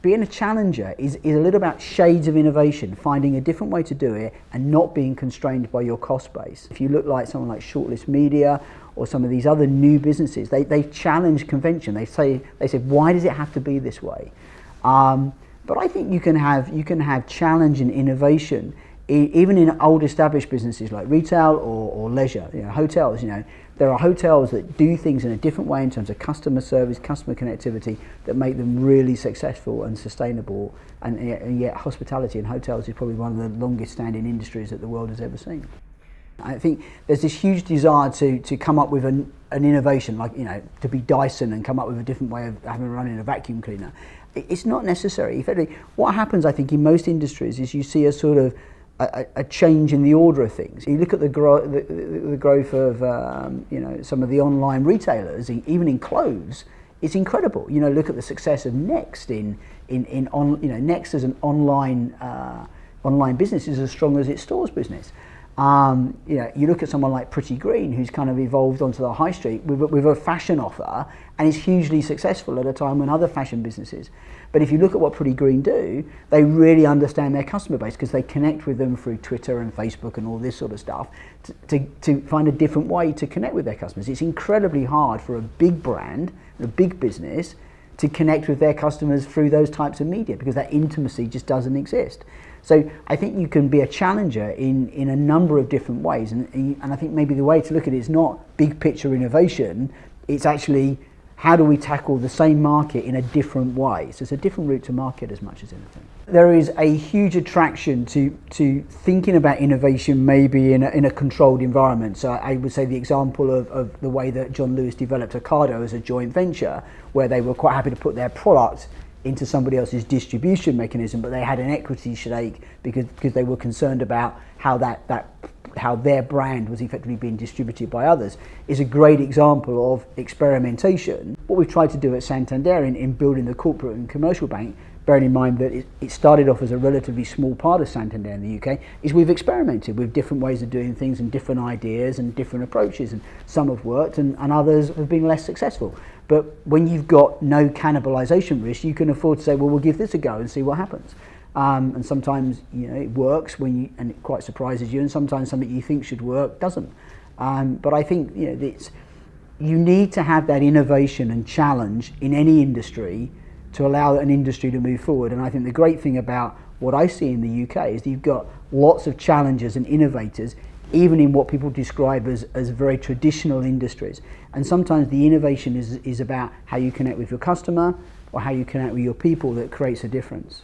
being a challenger is a little about shades of innovation, finding a different way to do it and not being constrained by your cost base. If you look like someone like Shortlist Media or some of these other new businesses, they challenge convention. They say, why does it have to be this way? But I think you can have challenge and innovation even in old established businesses like retail or leisure. Hotels. There are hotels that do things in a different way in terms of customer service, customer connectivity, that make them really successful and sustainable. And yet hospitality and hotels is probably one of the longest standing industries that the world has ever seen. I think there's this huge desire to come up with an innovation, like to be Dyson and come up with a different way of having running a vacuum cleaner. It's not necessary. Effectively, what happens, I think, in most industries is you see a sort of a change in the order of things. You look at the growth of some of the online retailers, even in clothes. It's incredible. Look at the success of Next Next as an online business is as strong as its stores business. You look at someone like Pretty Green, who's kind of evolved onto the high street with a fashion offer and is hugely successful at a time when other fashion businesses. But if you look at what Pretty Green do, they really understand their customer base because they connect with them through Twitter and Facebook and all this sort of stuff to find a different way to connect with their customers. It's incredibly hard for a big brand, a big business, to connect with their customers through those types of media because that intimacy just doesn't exist. So I think you can be a challenger in a number of different ways, and I think maybe the way to look at it is not big picture innovation, it's actually how do we tackle the same market in a different way. So it's a different route to market as much as anything. There is a huge attraction to thinking about innovation maybe in a controlled environment. So I would say the example of the way that John Lewis developed Ocado as a joint venture, where they were quite happy to put their product into somebody else's distribution mechanism, but they had an equity stake because they were concerned about how how their brand was effectively being distributed by others, is a great example of experimentation. What we've tried to do at Santander in building the corporate and commercial bank, bearing in mind that it started off as a relatively small part of Santander in the UK, is we've experimented with different ways of doing things and different ideas and different approaches, and some have worked and others have been less successful. But when you've got no cannibalization risk, you can afford to say, well, we'll give this a go and see what happens. And sometimes it works and it quite surprises you, and sometimes something you think should work doesn't. But I think you need to have that innovation and challenge in any industry to allow an industry to move forward. And I think the great thing about what I see in the UK is that you've got lots of challengers and innovators, even in what people describe as very traditional industries. And sometimes the innovation is about how you connect with your customer or how you connect with your people that creates a difference.